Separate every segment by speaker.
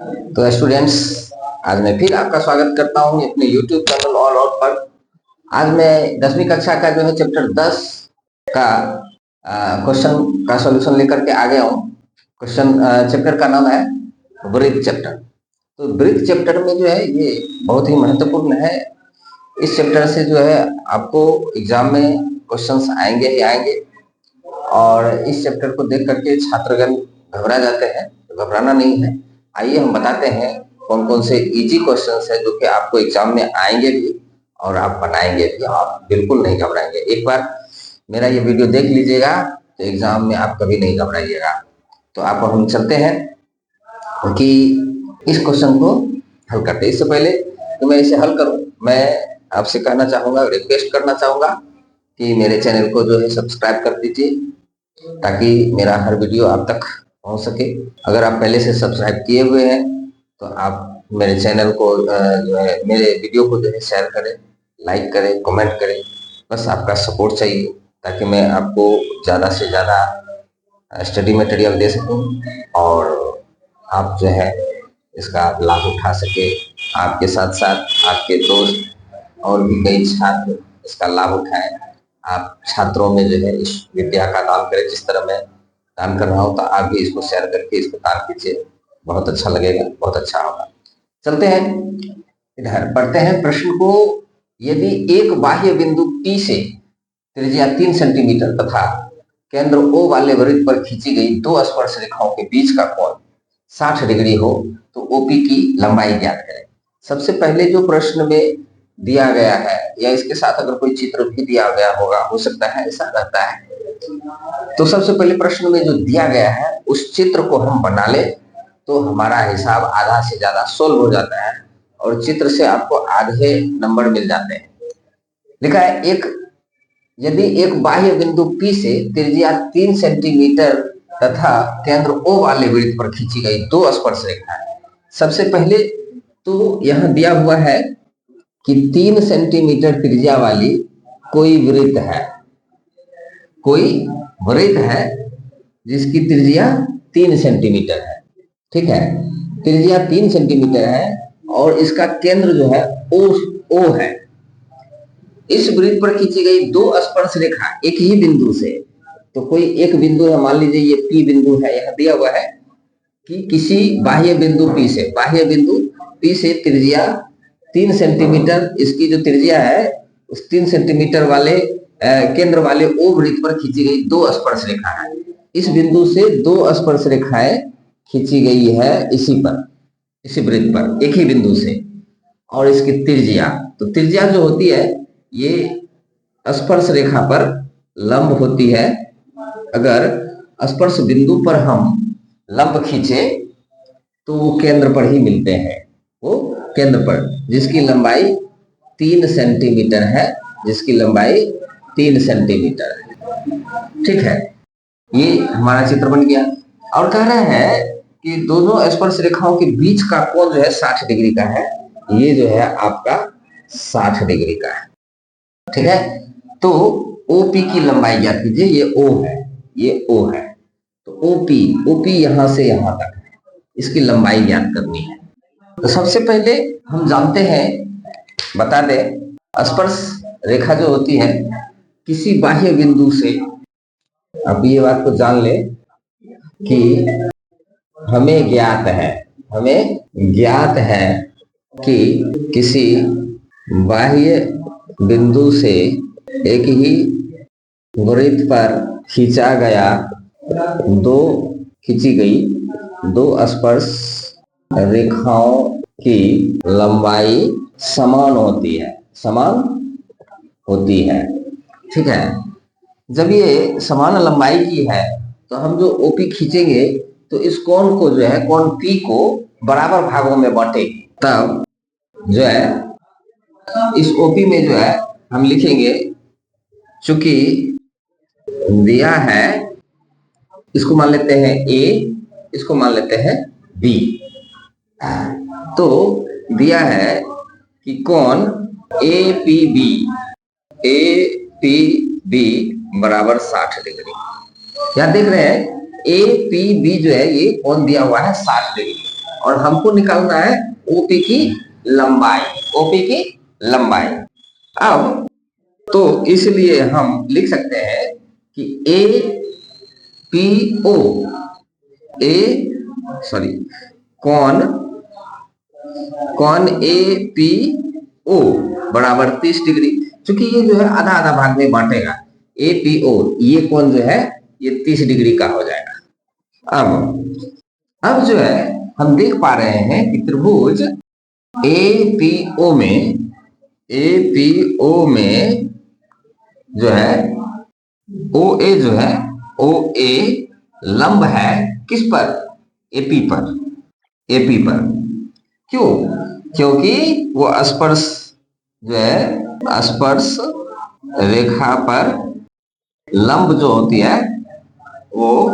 Speaker 1: तो स्टूडेंट्स, आज मैं फिर आपका स्वागत करता हूं अपने YouTube चैनल ऑल आउट पर। आज मैं 10वीं कक्षा का जो है चैप्टर 10 का क्वेश्चन का सॉल्यूशन लेकर के आ गया हूं। क्वेश्चन चैप्टर का नाम है वृत्त चैप्टर। तो वृत्त चैप्टर में जो है ये बहुत ही महत्वपूर्ण है। इस चैप्टर से जो है आपको एग्जाम में क्वेश्चंस आएंगे ही आएंगे, और इस चैप्टर को देख करके छात्रगण घबरा जाते हैं, तो घबराना नहीं है। आइए हम बताते हैं कौन कौन से इजी क्वेश्चंस है जो कि आपको एग्जाम में आएंगे भी और आप बनाएंगे भी। आप बिल्कुल नहीं घबराएंगे। एक बार मेरा ये वीडियो देख लीजिएगा तो एग्जाम में आप कभी नहीं घबराइएगा। तो आप हम चलते हैं कि इस क्वेश्चन को हल करते। इससे पहले तो मैं इसे हल करूं, मैं आपसे कहना चाहूंगा, रिक्वेस्ट करना चाहूंगा कि मेरे चैनल को जो है सब्सक्राइब कर दीजिए, ताकि मेरा हर वीडियो आप तक पहुंच सके। अगर आप पहले से सब्सक्राइब किए हुए हैं तो आप मेरे चैनल को जो है, मेरे वीडियो को जो है शेयर करें, लाइक करें, कमेंट करें। बस आपका सपोर्ट चाहिए ताकि मैं आपको ज़्यादा से ज़्यादा स्टडी मटेरियल दे सकूं और आप जो है इसका लाभ उठा सके। आपके साथ साथ आपके दोस्त और भी कई छात्र इसका लाभ उठाएं। आप छात्रों में जो है इस विद्या का दान करें। जिस तरह मैं दान कर रहा हूँ तो आप भी इसको शेयर करके इसको दान कीजिए, बहुत अच्छा लगेगा, बहुत अच्छा होगा। चलते हैं, इधर पढ़ते हैं प्रश्न को। यदि एक बाह्य बिंदु P से त्रिज्या 3 सेंटीमीटर तथा केंद्र O वाले वृत्त पर खींची गई दो स्पर्श रेखाओं के बीच का कोण 60 डिग्री हो तो OP की लंबाई ज्ञात करें। सबसे पहले जो प्रश्न में दिया गया है, या इसके साथ अगर कोई चित्र भी दिया गया होगा, हो सकता है ऐसा रहता है। तो सबसे पहले प्रश्न में जो दिया गया है उस चित्र को हम बना ले तो हमारा हिसाब आधा से ज्यादा सोल्व हो जाता है, और चित्र से आपको आधे नंबर मिल जाते हैं। लिखा है यदि एक बाह्य बिंदु P से त्रिज्या 3 सेंटीमीटर तथा केंद्र O वाले वृत्त पर खींची गई दो स्पर्श रेखाएं। सबसे पहले तो यहां दिया हुआ है कि 3 सेंटीमीटर त्रिज्या वाली कोई वृत्त है जिसकी त्रिज्या 3 सेंटीमीटर है। ठीक है, त्रिज्या 3 सेंटीमीटर है और इसका केंद्र जो है O है। इस वृत्त पर खींची गई दो स्पर्श रेखा एक ही बिंदु से, तो कोई एक बिंदु है, मान लीजिए ये P बिंदु है, यहां दिया हुआ है कि किसी बाह्य बिंदु P से त्रिज्या 3 सेंटीमीटर, इसकी जो त्रिज्या है उस 3 सेंटीमीटर वाले केंद्र वाले O वृत्त पर खींची गई दो स्पर्श रेखा है। इस बिंदु से दो स्पर्श रेखाएं खींची गई है इसी वृत्त पर एक ही बिंदु से, और इसकी त्रिज्या, तो त्रिज्या जो होती है ये स्पर्श रेखा पर लंब होती है। अगर स्पर्श बिंदु पर हम लंब खींचे तो वो केंद्र पर ही मिलते हैं, वो केंद्र पर जिसकी लंबाई 3 सेंटीमीटर है, ठीक है, ये हमारा चित्र बन गया। और कह रहे हैं कि दोनों स्पर्श रेखाओं के बीच का कोण जो है 60 डिग्री का है। ये जो है आपका 60 डिग्री का है। ठीक है, तो OP की लंबाई ज्ञात कीजिए। ये O है, तो OP यहां से यहां तक है, इसकी लंबाई ज्ञात करनी है। तो सबसे पहले हम जानते हैं, बता दें, स्पर्श रेखा जो होती है किसी बाह्य बिंदु से, अब ये बात को जान ले कि हमें ज्ञात है कि किसी बाह्य बिंदु से एक ही वृत्त पर खींची गई दो स्पर्श रेखाओं की लंबाई समान होती है। ठीक है, जब ये समान लंबाई की है तो हम जो OP खींचेंगे तो इस कोण को जो है, कोण P को बराबर भागों में बांटेंगे। तब जो है इस OP में जो है हम लिखेंगे, चूंकि दिया है, इसको मान लेते हैं A, इसको मान लेते हैं B। तो दिया है कि कोण APB बराबर 60 डिग्री। यहां देख रहे हैं APB जो है ये कोण दिया हुआ है 60 डिग्री। और हमको निकालना है ओपी की लंबाई, ओपी की लंबाई। अब तो इसलिए हम लिख सकते हैं कि ए पी ओ, कौन कौन ए पी ओ बराबर 30 डिग्री। क्योंकि ये जो है आधा आधा भाग में बांटेगा, ए पी ओ, ये कोण जो है ये 30 डिग्री का हो जाएगा। अब जो है हम देख पा रहे हैं कि त्रिभुज ए पी ओ में जो है ओ ए जो है ओ ए लंब है किस पर, एपी पर, एपी पर। क्यों? क्योंकि वो स्पर्श जो है स्पर्श रेखा पर लंब जो होती है वो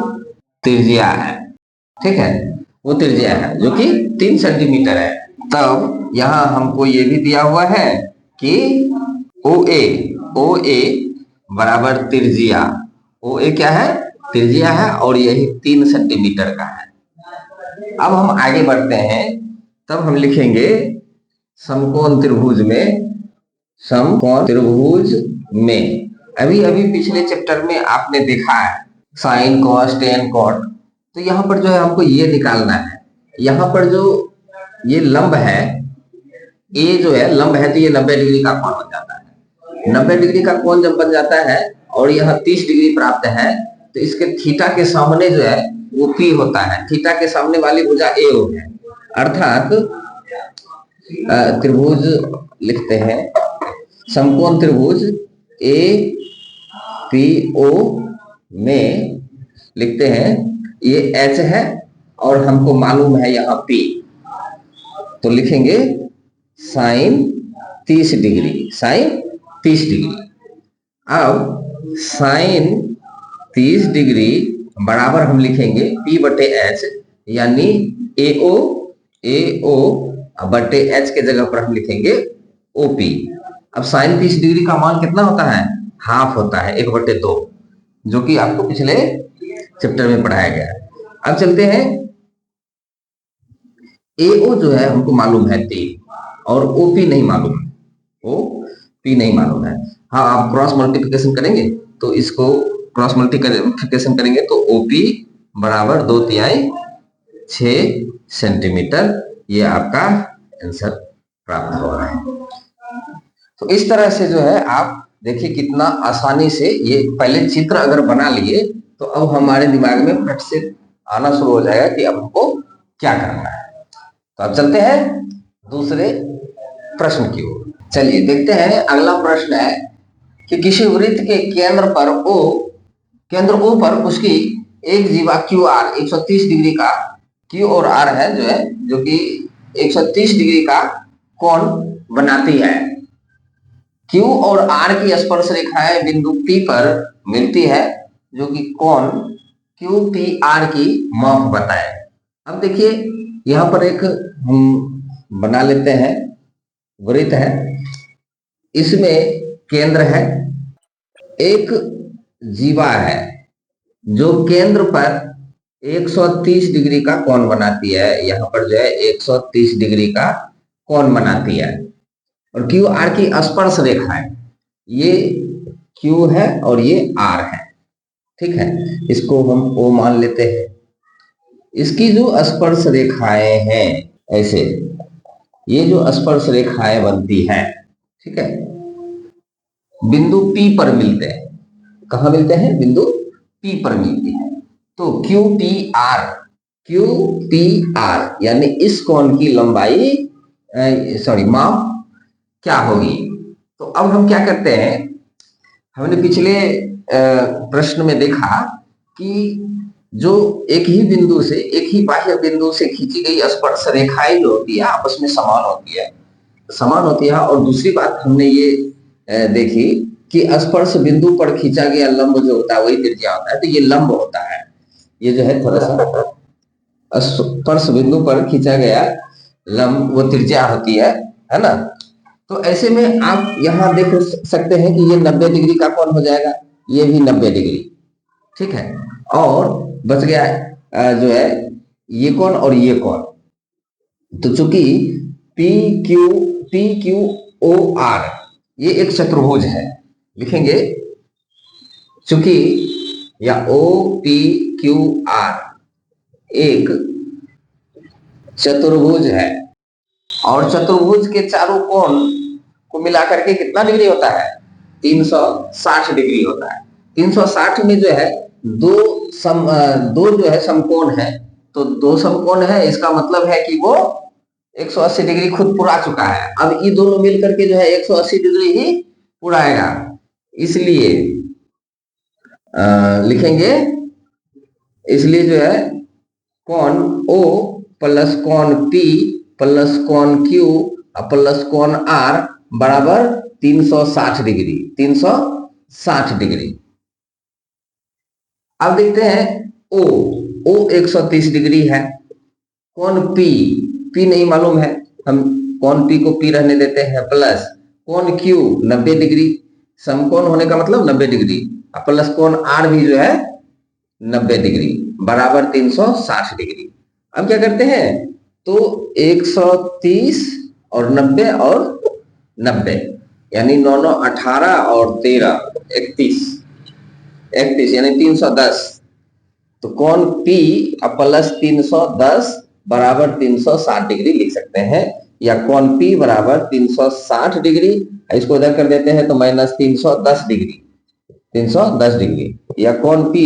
Speaker 1: त्रिज्या है, ठीक है, वो त्रिज्या है जो कि 3 सेंटीमीटर है। तब यहां हमको ये भी दिया हुआ है कि ओ ए बराबर त्रिज्या, ओ ए क्या है, त्रिज्या है और यही 3 सेंटीमीटर का है। अब हम आगे बढ़ते हैं, तब हम लिखेंगे समकोण त्रिभुज में अभी अभी पिछले चैप्टर में आपने देखा है साइन कॉस टेन कॉट, तो यहाँ पर जो है हमको ये निकालना है। यहाँ पर जो ये लंब है, ए जो है लंब है, तो ये 90 डिग्री का कोण बन जाता है। 90 डिग्री का कोण जब बन जाता है और यह 30 डिग्री प्राप्त है, तो इसके थीटा के सामने जो है वो पी होता है, थीटा के सामने वाली भुजा ए ओ है। अर्थात त्रिभुज लिखते हैं, समकोण त्रिभुज ए पी ओ में लिखते हैं ये एच है और हमको मालूम है यहाँ पी, तो लिखेंगे साइन 30 डिग्री, साइन 30 डिग्री। अब साइन 30 डिग्री बराबर हम लिखेंगे P बटे एच, यानी ए ओ बटे एच के जगह पर हम लिखेंगे OP। अब साइन 30 डिग्री का मान कितना होता है, हाफ होता है, 1/2, जो कि आपको पिछले चैप्टर में पढ़ाया गया है। अब चलते हैं, AO जो है हमको मालूम है 3 और OP नहीं मालूम है, OP नहीं मालूम है। हाँ, आप क्रॉस मल्टीप्लिकेशन करेंगे तो इसको क्रॉस मल्टीप्लिकेशन करेंगे तो OP बराबर 2/3 6 सेंटीमीटर, ये आपका आंसर प्राप्त हो रहा है। तो इस तरह से जो है आप देखिए कितना आसानी से, ये पहले चित्र अगर बना लिए तो अब हमारे दिमाग में फट से आना शुरू हो जाएगा कि अब हमको क्या करना है। तो अब चलते हैं दूसरे प्रश्न की ओर। चलिए देखते हैं, अगला प्रश्न है कि किसी वृत्त के केंद्र O पर उसकी एक जीवा क्यू आर 130 डिग्री का, क्यू और आर है जो कि 130 डिग्री का कोण बनाती है। क्यू और आर की स्पर्श रेखाएं बिंदु P पर मिलती है जो कि कोण क्यू पी आर की माप बताए। अब देखिए यहाँ पर एक हम बना लेते हैं, वृत्त है, इसमें केंद्र है, एक जीवा है जो केंद्र पर 130 डिग्री का कोण बनाती है। यहाँ पर जो है 130 डिग्री का कोण बनाती है और क्यू आर की स्पर्श रेखा है, ये क्यू है और ये आर है, ठीक है, इसको हम ओ मान लेते हैं। इसकी जो स्पर्श रेखाएं हैं, ऐसे ये जो स्पर्श रेखाएं बनती हैं, ठीक है, बिंदु P पर मिलते हैं। कहाँ मिलते हैं? बिंदु P पर मिलती है। तो क्यू पी आर यानी इस कोण की लंबाई माप क्या होगी। तो अब हम क्या करते हैं, हमने पिछले प्रश्न में देखा कि जो एक ही बिंदु से, एक ही बाह्य बिंदु से खींची गई स्पर्श रेखाएं जो होती है आपस में समान होती है। और दूसरी बात हमने ये देखी कि स्पर्श बिंदु पर खींचा गया लंब जो होता है वही त्रिज्या होता है, तो ये लंब होता है, ये जो है थोड़ा सा स्पर्श बिंदु पर खींचा गया लंब वो त्रिज्या होती है ना। तो ऐसे में आप यहाँ देख सकते हैं कि ये 90 डिग्री का कोण हो जाएगा, ये भी 90 डिग्री, ठीक है, और बच गया जो है ये कोण और ये कोण, तो चूंकि पी क्यू ओ आर ये एक चतुर्भुज है, लिखेंगे चूंकि या ओ पी क्यू आर एक चतुर्भुज है और चतुर्भुज के चारों कोण को मिलाकर के कितना डिग्री होता है? 360 डिग्री होता है। 360 में जो है दो जो है समकोण है, तो दो समकोण है, इसका मतलब है कि वो 180 डिग्री खुद पुरा चुका है। अब ये दोनों मिलकर के जो है 180 डिग्री ही पुराएगा, इसलिए लिखेंगे, इसलिए जो है कोण O प्लस कोण P प्लस कोण Q प्लस कोण R बराबर 360 डिग्री। 360 डिग्री। अब देखते हैं O 130 डिग्री है। कोण P नहीं मालूम है, हम कोण P को P रहने देते हैं, प्लस कोण Q 90 डिग्री, समकोण होने का मतलब 90 डिग्री, प्लस कोण R भी जो है 90 डिग्री बराबर 360 डिग्री। अब क्या करते हैं, तो 130 और 90 और 90 यानी 9 9 18 और 13 31 यानी 310। तो कोण P प्लस 310 बराबर 360 डिग्री लिख सकते हैं, या कोण P बराबर 360 डिग्री, इसको इधर कर देते हैं तो माइनस 310 डिग्री, 310 डिग्री, या कोण P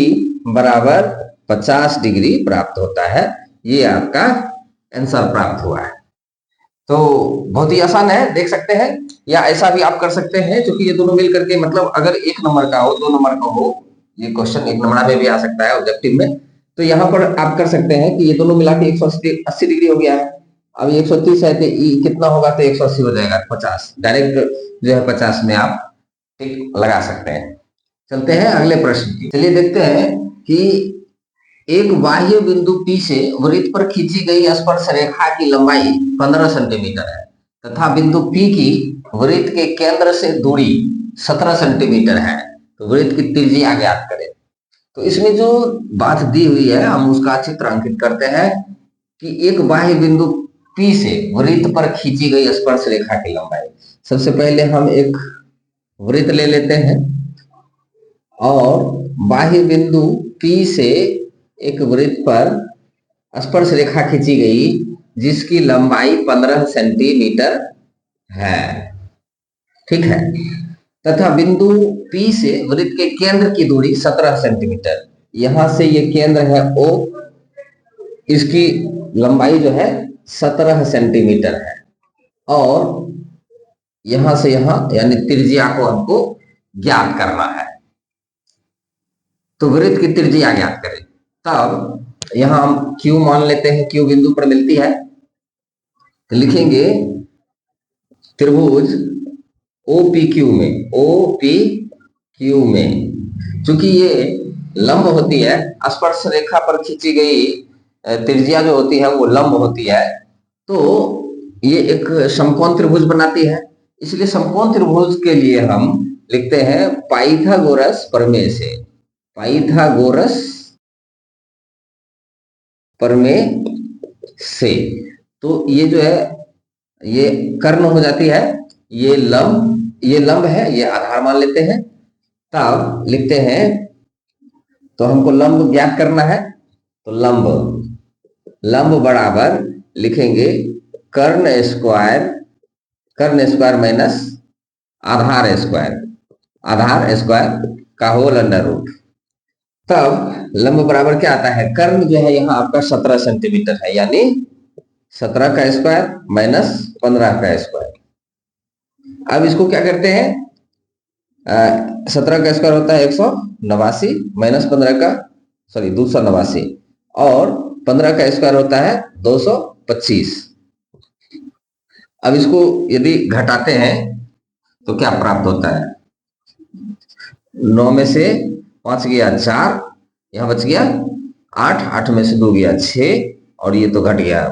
Speaker 1: बराबर 50 डिग्री प्राप्त होता है। ये आपका आंसर प्राप्त हुआ है। तो बहुत ही आसान है, देख सकते हैं, या ऐसा भी आप कर सकते हैं, क्योंकि ये दोनों मिल करके, मतलब अगर 1 नंबर का हो 2 नंबर का हो, ये क्वेश्चन 1 नंबर में भी आ सकता है ऑब्जेक्टिव में, तो यहाँ पर आप कर सकते हैं कि ये दोनों मिला के 180 डिग्री हो गया है। अब 130 है तो कितना होगा, तो 180 हो जाएगा 50, डायरेक्ट जो है 50 में आप टिक लगा सकते हैं। चलते हैं अगले प्रश्न की। चलिए देखते हैं कि एक बाह्य बिंदु P से वृत्त पर खींची गई स्पर्श रेखा की लंबाई 15 सेंटीमीटर है तथा बिंदु P की वृत्त के केंद्र से दूरी 17 सेंटीमीटर है, तो वृत्त की त्रिज्या ज्ञात करें। तो इसमें जो बात दी हुई है हम उसका चित्र अंकित करते हैं कि एक बाह्य बिंदु P से वृत्त पर खींची गई स्पर्श रेखा की लंबाई। सबसे पहले हम एक वृत्त ले लेते हैं और बाह्य बिंदु P से एक वृत्त पर स्पर्श रेखा खींची गई जिसकी लंबाई 15 सेंटीमीटर है, ठीक है, तथा बिंदु P से वृत्त के केंद्र की दूरी 17 सेंटीमीटर। यहां से ये केंद्र है O, इसकी लंबाई जो है 17 सेंटीमीटर है, और यहां से यहां यानी त्रिज्या को हमको ज्ञात करना है। तो वृत्त की त्रिज्या ज्ञात करें, तब यहां हम Q मान लेते हैं, Q बिंदु पर मिलती है, तो लिखेंगे त्रिभुज OPQ में चूंकि ये लंब होती है, स्पर्श रेखा पर खींची गई त्रिज्या जो होती है वो लंब होती है, तो ये एक समकोण त्रिभुज बनाती है। इसलिए समकोण त्रिभुज के लिए हम लिखते हैं पाइथागोरस प्रमेय से, पाइथागोरस प्रमेय से। तो ये जो है ये कर्ण हो जाती है, ये लंब है, ये आधार मान लेते हैं, तब लिखते हैं, तो हमको लंब ज्ञात करना है, तो लंब बराबर लिखेंगे कर्ण स्क्वायर माइनस आधार स्क्वायर का होल अंडर रूट। तब लंब बराबर क्या आता है, कर्ण जो है यहाँ आपका 17 सेंटीमीटर है, यानी 17 का स्क्वायर माइनस 15 का स्क्वायर। अब इसको क्या करते हैं, 17 का स्क्वायर होता है 189 माइनस 15 का 289, और 15 का स्क्वायर होता है 225। अब इसको यदि घटाते हैं तो क्या प्राप्त होता है, 9 में से 5 गया 4, यहां बच गया 8 में से 2 गया 6, और ये तो घट गया,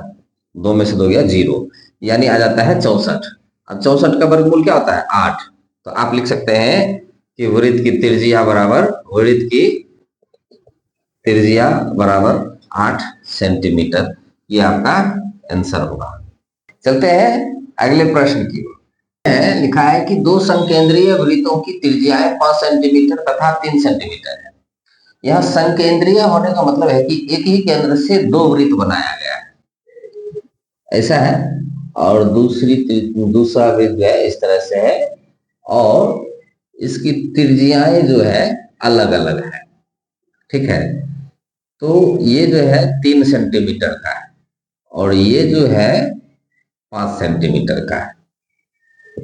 Speaker 1: 2 में से 2 गया 0, यानी आ जाता है 64। अब 64 का वर्गमूल क्या होता है 8, तो आप लिख सकते हैं कि वृत्त की त्रिज्या बराबर 8 सेंटीमीटर। ये आपका आंसर होगा। चलते हैं अगले प्रश्न की ओर। लिखा है कि दो संकेंद्रीय वृत्तों की त्रिज्याएं 5 सेंटीमीटर तथा 3 सेंटीमीटर है। यह संकेंद्रीय होने का मतलब है कि एक ही केंद्र से दो वृत्त बनाया गया है, ऐसा है। और दूसरा वृत्त जो है इस तरह से है और इसकी त्रिज्याएं जो है अलग अलग है, ठीक है। तो ये जो है 3 सेंटीमीटर का है और ये जो है 5 सेंटीमीटर का है,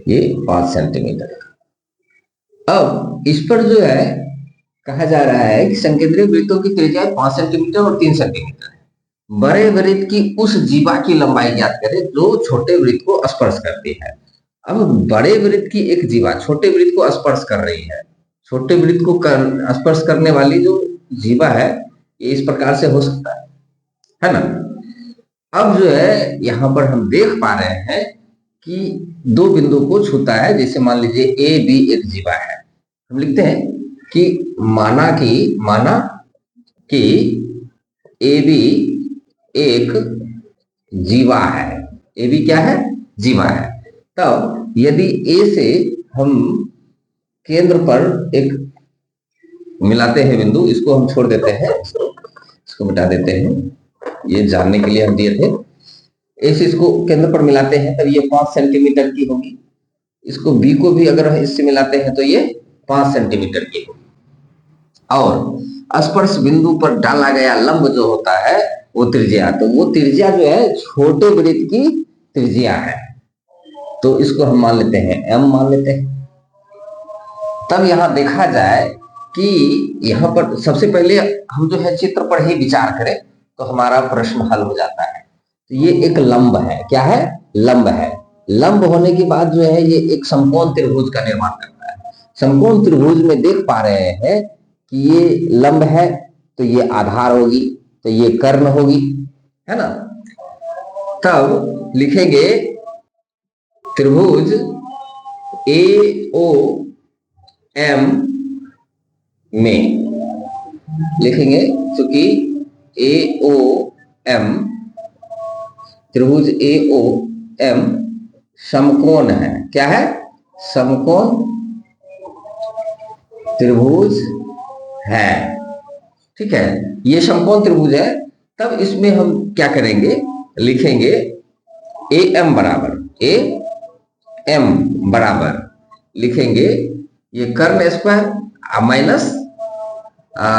Speaker 1: ये 5 सेंटीमीटर का। अब इस पर जो है कहा जा रहा है कि संकेंद्रीय वृत्तों की त्रिज्या 5 सेंटीमीटर और 3 सेंटीमीटर है। बड़े वृत्त की उस जीवा की लंबाई ज्ञात करें जो छोटे वृत्त को स्पर्श करती है। अब बड़े वृत्त की एक जीवा छोटे वृत्त को स्पर्श कर रही है, छोटे वृत्त को स्पर्श करने वाली जो जीवा है ये इस प्रकार से हो सकता है ना। अब जो है यहां पर हम देख पा रहे हैं कि दो बिंदु को छूता है, जैसे मान लीजिए ए बी एक जीवा है। हम लिखते हैं कि माना कि ए बी एक जीवा है, ए बी क्या है, जीवा है। तब यदि ए से हम केंद्र पर एक मिलाते हैं बिंदु, इसको हम छोड़ देते हैं, इसको मिटा देते हैं, ये जानने के लिए हम दिए थे। ए से इसको केंद्र पर मिलाते हैं तब ये 5 सेंटीमीटर की होगी। इसको बी को भी अगर इससे मिलाते हैं तो ये 5 सेंटीमीटर की होगी। और स्पर्श बिंदु पर डाला गया लंब जो होता है वो त्रिज्या, तो वो त्रिज्या जो है छोटे वृत्त की त्रिज्या है, तो इसको हम मान लेते हैं m मान लेते हैं। तब यहां देखा जाए कि यहां पर सबसे पहले हम जो है चित्र पर ही विचार करें तो हमारा प्रश्न हल हो जाता है। तो ये एक लंब है, क्या है, लंब है। लंब होने के बाद जो है ये एक समकोण त्रिभुज का निर्माण करता है। समकोण त्रिभुज में देख पा रहे हैं कि ये लंब है तो ये आधार होगी, तो ये कर्ण होगी, है ना। तब लिखेंगे त्रिभुज ए ओ एम में लिखेंगे क्योंकि ए ओ एम त्रिभुज ए ओ एम समकोण है, क्या है, समकोण त्रिभुज है, ठीक है। ये समकोण त्रिभुज है। तब इसमें हम क्या करेंगे, लिखेंगे ए एम बराबर लिखेंगे ये कर्ण स्क्वायर माइनस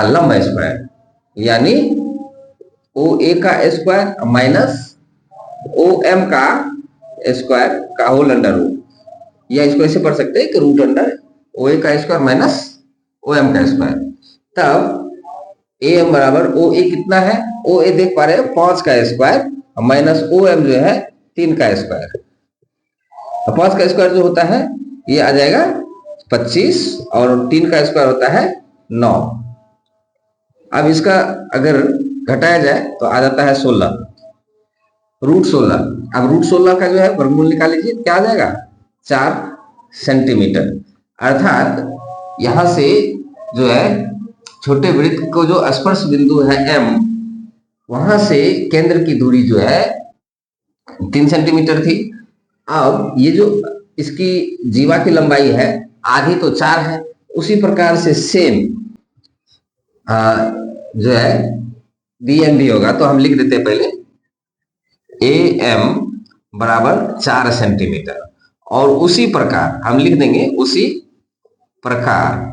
Speaker 1: लंब स्क्वायर, यानी ओ ए का स्क्वायर माइनस ओ एम का स्क्वायर का होल अंडर रूट, या इसको ऐसे पढ़ सकते हैं कि रूट अंडर ओ ए का स्क्वायर माइनस ओ एम का स्क्वायर। तब ए एम बराबर ओ ए कितना है, ओ ए देख पा रहे हैं 5 का स्क्वायर माइनस ओ एम जो है 3 का स्क्वायर। 5 का स्क्वायर जो होता है ये आ जाएगा 25 और 3 का स्क्वायर होता है 9। अब इसका अगर घटाया जाए तो आ जाता है 16, रूट 16। अब रूट 16 का जो है वर्गमूल निकाल लीजिए, क्या आ जाएगा 4 सेंटीमीटर। अर्थात यहां से जो है छोटे वृत्त को जो स्पर्श बिंदु है m, वहां से केंद्र की दूरी जो है 3 सेंटीमीटर थी। अब ये जो इसकी जीवा की लंबाई है आधी तो 4 है, उसी प्रकार से सेम जो है bm भी होगा। तो हम लिख देते हैं पहले am बराबर 4 सेंटीमीटर और उसी प्रकार हम लिख देंगे उसी प्रकार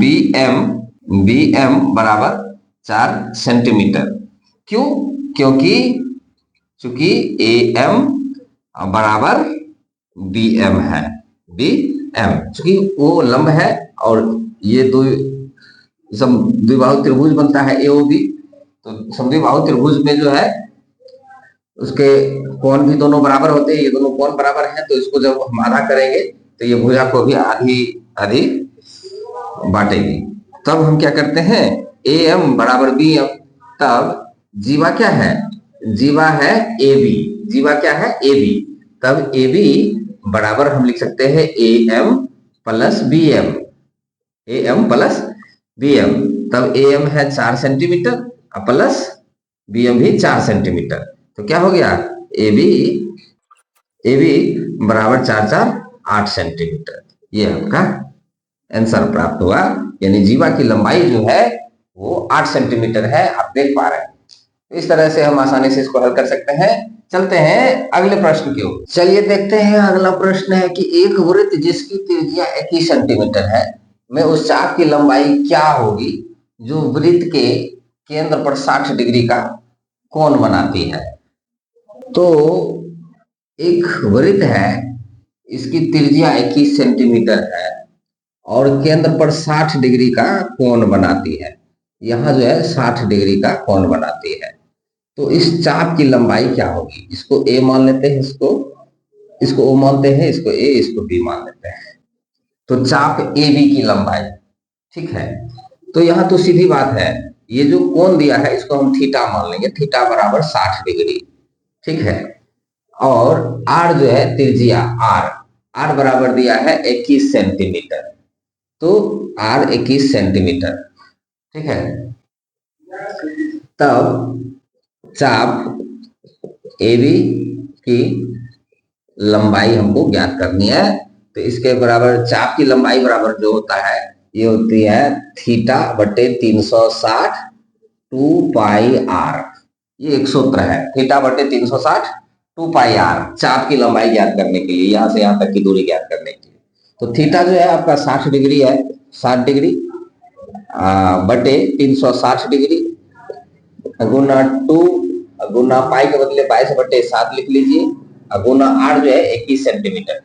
Speaker 1: bm बराबर 4 सेंटीमीटर। क्यों, क्योंकि चूंकि am बराबर bm है, bm चूंकि वो लंब है और ये दो द्विबाहु त्रिभुज बनता है AOB। तो समद्विबाहु त्रिभुज में जो है उसके कोण भी दोनों बराबर होते हैं, ये दोनों कोण बराबर हैं, तो इसको जब हम आधा करेंगे तो ये भुजा को भी आधी आधी बांटेगी। तब हम क्या करते हैं AM बराबर BM। तब जीवा क्या है, जीवा है AB, जीवा क्या है AB। तब AB बराबर हम लिख सकते हैं AM plus BM, AM plus BM। तब AM है 4 सेंटीमीटर प्लस BM भी 4 सेंटीमीटर, तो क्या हो गया ए बी बराबर 4 4 8 सेंटीमीटर। ये आपका आंसर प्राप्त हुआ, यानी जीवा की लंबाई जो है वो 8 सेंटीमीटर है, आप देख पा रहे हैं। तो इस तरह से हम आसानी से इसको हल कर सकते हैं। चलते हैं अगले प्रश्न की ओर। चलिए देखते हैं, अगला प्रश्न है कि एक वृत्त जिसकी त्रिज्या 21 सेंटीमीटर है में उस चाप की लंबाई क्या होगी जो वृत्त के केंद्र पर 60 डिग्री का कोण बनाती है। तो एक वृत्त है, इसकी त्रिज्या 21 सेंटीमीटर है और केंद्र पर 60 डिग्री का कोण बनाती है। यहाँ जो है 60 डिग्री का कोण बनाती है। तो इस चाप की लंबाई क्या होगी? इसको ए मान लेते हैं, इसको ओ मानते हैं, इसको ए, इसको बी मान लेते हैं। तो चाप ए बी की लंबाई, ठीक है। तो यहाँ तो सीधी बात है, ये जो कोण दिया है इसको हम थीटा मान लेंगे, थीटा बराबर 60 डिग्री, ठीक है। और आर जो है त्रिज्या आर बराबर दिया है 21 सेंटीमीटर। तो आर 21 सेंटीमीटर, ठीक है। तब चाप ए बी की लंबाई हमको ज्ञात करनी है। तो इसके बराबर चाप की लंबाई बराबर जो होता है ये होती है थीटा बटे 360 2 पाई आर। ये एक सूत्र है, थीटा बटे 360 2 पाई आर, चाप की लंबाई ज्ञात करने के लिए, यहां से यहां तक की दूरी ज्ञात करने के लिए। तो थीटा जो है आपका 60 डिग्री है, 60 डिग्री बटे 360 डिग्री गुना 2 गुना पाई के बदले 22 बटे 7 लिख लीजिए, गुना आर जो है 21 सेंटीमीटर।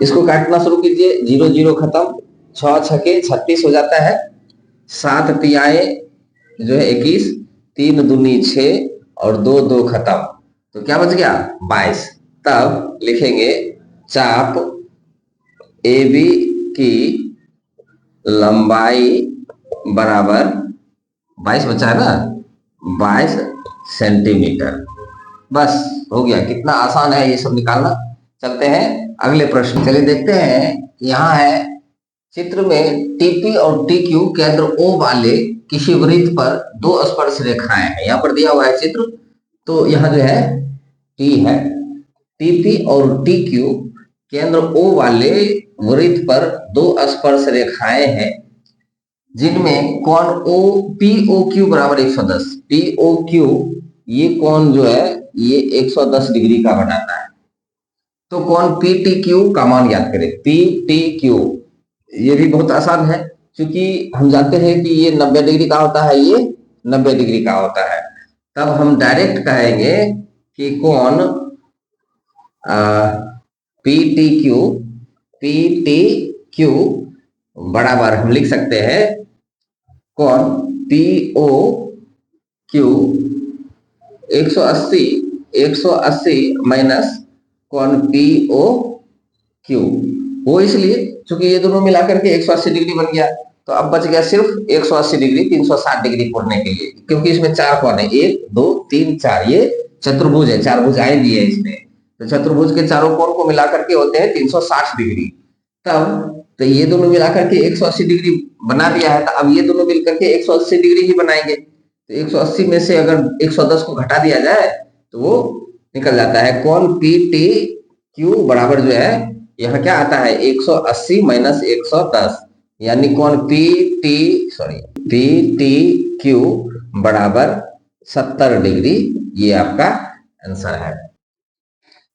Speaker 1: इसको काटना शुरू कीजिए, 0 0 खत्म, 6 छके 36 हो जाता है, 7 तिहाई जो है 21, 3 दूनी 6 और 2 2 खत्म, तो क्या बच गया 22। तब लिखेंगे चाप ए बी की लंबाई बराबर 22 बचा है ना, 22 सेंटीमीटर। बस हो गया, कितना आसान है ये सब निकालना। चलते हैं अगले प्रश्न। चलिए देखते हैं, यहाँ है चित्र में टीपी और टी क्यू केंद्र ओ वाले किसी वृत्त पर दो स्पर्श रेखाएं हैं। यहाँ पर दिया हुआ है चित्र, तो यहाँ जो है टी है, टीपी और टी क्यू केंद्र ओ वाले वृत्त पर दो स्पर्श रेखाएं हैं जिनमें कोण ओ पी ओ क्यू बराबर 110। पी ओ क्यू ये कोण जो है ये 110 डिग्री का बनाता है। तो कोण पी टी क्यू का मान ज्ञात करें। पी टी क्यू ये भी बहुत आसान है, क्योंकि हम जानते हैं कि ये 90 डिग्री का होता है, ये 90 डिग्री का होता है। तब हम डायरेक्ट कहेंगे कि कोण पी टी क्यू बराबर हम लिख सकते हैं कोण पी ओ क्यू 180 माइनस कोण पी ओ क्यू। वो इसलिए क्योंकि ये दोनों मिलाकर के 180 डिग्री बन गया, तो अब बच गया सिर्फ 180 डिग्री 360 डिग्री कोड़ने के लिए, क्योंकि इसमें 4 कोण है, 1 2 3 4, ये चतुर्भुज है, 4 भुजाएं दी है इसमें। तो चतुर्भुज के चारों कोण को मिलाकर के होते हैं 360 डिग्री। तब तो ये दोनों मिलाकर के 180 डिग्री बना दिया है, तो अब ये दोनों मिलकर के 180 डिग्री ही बनाएंगे। तो 180 में से अगर 110 को घटा दिया जाए तो वो निकल जाता है। कोण पी टी क्यू बराबर जो है यहाँ क्या आता है 180 माइनस 110, यानी कोण पी टी क्यू बराबर 70 डिग्री। ये आपका आंसर है।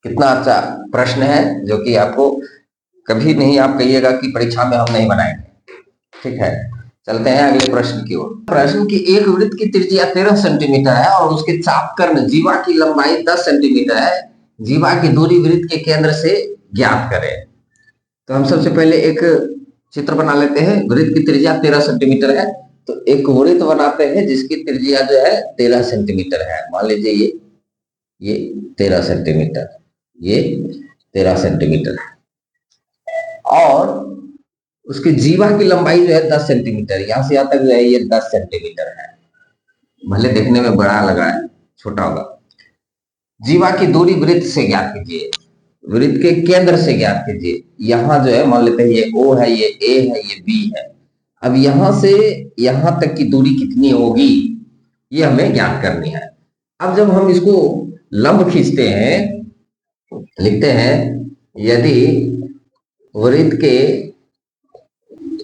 Speaker 1: कितना अच्छा प्रश्न है, जो कि आपको कभी नहीं आप कहिएगा कि परीक्षा में हम नहीं बनाएंगे, ठीक है। चलते हैं अगले प्रश्न की ओर। प्रश्न की एक वृत्त की त्रिज्या 13 सेंटीमीटर है और उसके चापकर्ण जीवा की लंबाई 10 सेंटीमीटर है। जीवा की दूरी वृत्त के केंद्र से ज्ञात करें। तो हम सबसे पहले एक चित्र बना लेते हैं। वृत्त की त्रिज्या 13 सेंटीमीटर है, तो एक वृत्त बनाते हैं जिसकी त्रिज्या जो है 13 सेंटीमीटर है। मान लीजिए ये 13 सेंटीमीटर, ये 13 सेंटीमीटर है, और उसकी जीवा की लंबाई जो है 10 सेंटीमीटर, यहां से यहां तक जो है ये 10 सेंटीमीटर है। भले देखने में बड़ा लगा है, छोटा होगा। जीवा की दूरी वृत्त से ज्ञात कीजिए, वृत्त के केंद्र से ज्ञात कीजिए। यहाँ जो है मान लेते हैं ये O है, ये A है, ये B है। अब यहां से यहां तक की दूरी कितनी होगी ये हमें ज्ञात करनी है। अब जब हम इसको लंब खींचते हैं, लिखते हैं यदि वृत्त के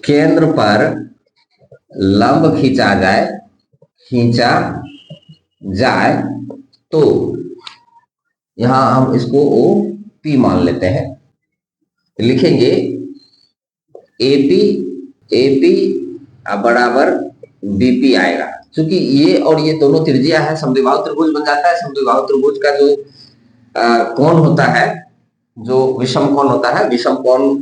Speaker 1: केंद्र पर लंब खींचा जाए तो यहां हम इसको ओ पी मान लेते हैं। लिखेंगे एपी एपी बराबर बीपी आएगा। क्योंकि ये और ये दोनों त्रिज्या है, समद्विबाहु त्रिभुज बन जाता है। समद्विबाहु त्रिभुज का जो कोण होता है, जो विषम कोण होता है, विषम कोण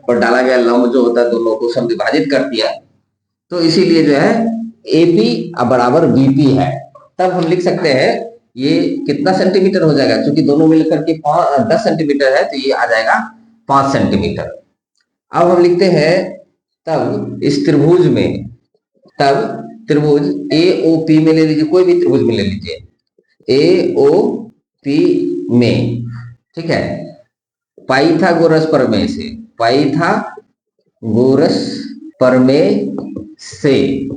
Speaker 1: पर डाला गया लंब जो होता है दोनों को समद्विभाजित कर दिया, तो इसीलिए जो है एपी बराबर बीपी है। तब हम लिख सकते हैं ये कितना सेंटीमीटर हो जाएगा, क्योंकि दोनों मिलकर के 10 सेंटीमीटर है, तो ये आ जाएगा 5 सेंटीमीटर। अब हम लिखते हैं तब इस त्रिभुज में, तब त्रिभुज ए ओ पी में ले लीजिए, कोई भी त्रिभुज में ले लीजिए, ए ओ पी में, ठीक है, पाइथागोरस प्रमेय से, पाइथागोरस प्रमेय से,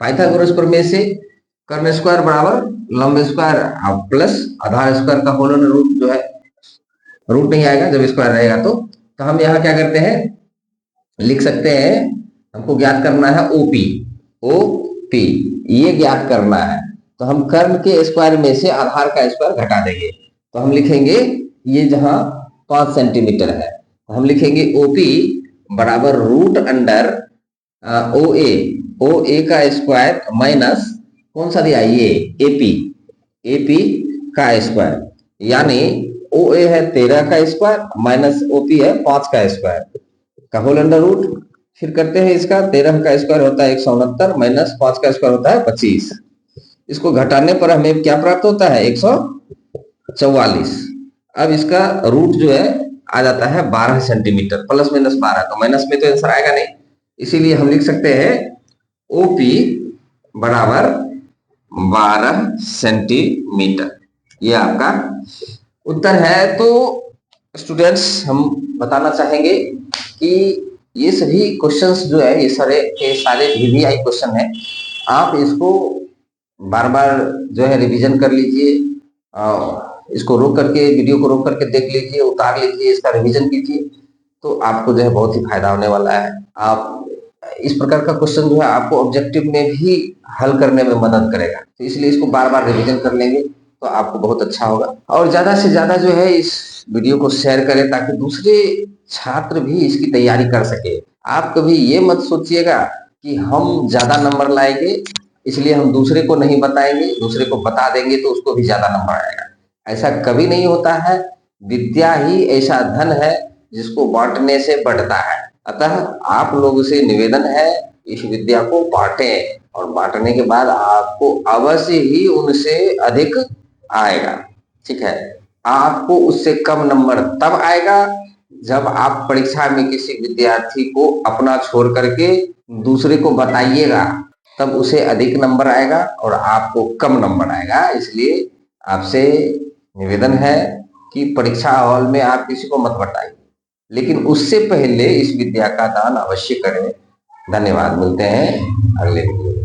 Speaker 1: पाइथागोरस प्रमेय से कर्ण स्क्वायर बराबर लंब स्क्वायर प्लस आधार स्क्वायर का होल रूट जो है, रूट नहीं आएगा जब स्क्वायर रहेगा तो हम यहाँ क्या करते हैं, लिख सकते हैं, हमको ज्ञात करना है ओपी, ओपी ये ज्ञात करना है, तो हम कर्ण के स्क्वायर में से आधार का स्क्वायर घटा देंगे, तो हम लिखेंगे ये जहां 5 सेंटीमीटर है, तो हम लिखेंगे ओपी बराबर रूट अंडर ओ ए का स्क्वायर माइनस कौन सा दिया ये एपी, एपी का स्क्वायर, यानी ओ ए है 13 का स्क्वायर माइनस ओपी है 5 का स्क्वायर का होल अंडर रूट। फिर करते हैं इसका, 13 का स्क्वायर होता है 169 माइनस 5 का स्क्वायर होता है 25। इसको घटाने पर हमें क्या प्राप्त होता है 144। अब इसका रूट जो है आ जाता है 12 सेंटीमीटर, प्लस माइनस 12, तो माइनस में तो आंसर आएगा नहीं, इसीलिए हम लिख सकते हैं ओपी बराबर 12 सेंटीमीटर। ये आपका उत्तर है। तो स्टूडेंट्स हम बताना चाहेंगे कि ये सभी क्वेश्चंस जो है ये सारे के सारे वीवीआई क्वेश्चन है, आप इसको बार बार जो है रिवीजन कर लीजिए, इसको रोक करके वीडियो को रोक करके देख लीजिए, उतार लीजिए, इसका रिवीजन कीजिए, तो आपको जो है बहुत ही फायदा होने वाला है। आप इस प्रकार का क्वेश्चन जो है आपको ऑब्जेक्टिव में भी हल करने में मदद करेगा, तो इसलिए इसको बार बार रिवीजन कर लेंगे तो आपको बहुत अच्छा होगा। और ज्यादा से ज्यादा जो है इस वीडियो को शेयर करें ताकि दूसरे छात्र भी इसकी तैयारी कर सके। आप कभी ये मत सोचिएगा कि हम ज्यादा नंबर लाएंगे इसलिए हम दूसरे को नहीं बताएंगे, दूसरे को बता देंगे तो उसको भी ज्यादा नंबर आएगा, ऐसा कभी नहीं होता है। विद्या ही ऐसा धन है जिसको बांटने से बढ़ता है। अतः आप लोगों से निवेदन है इस विद्या को बांटें, और बांटने के बाद आपको अवश्य ही उनसे अधिक आएगा, ठीक है। आपको उससे कम नंबर तब आएगा जब आप परीक्षा में किसी विद्यार्थी को अपना छोड़ करके दूसरे को बताइएगा, तब उसे अधिक नंबर आएगा और आपको कम नंबर आएगा। इसलिए आपसे निवेदन है कि परीक्षा हॉल में आप किसी को मत बताइए, लेकिन उससे पहले इस विद्या का दान अवश्य करें। धन्यवाद, मिलते हैं अगले वीडियो में।